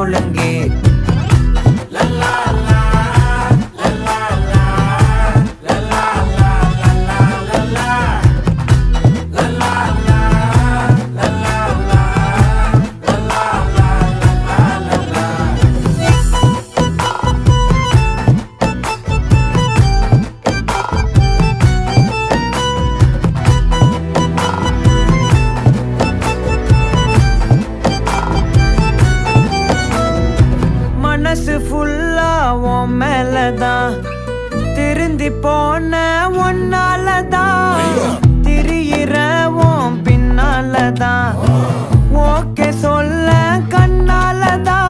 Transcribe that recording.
ஒழுங்கு. மனசு ஃபுல்லா உன் மேலதான், திருந்தி போன ஒன்னாலதான், திரியிற உன் பின்னாலதான், ஓகே சொல்ல கண்ணாலதான்.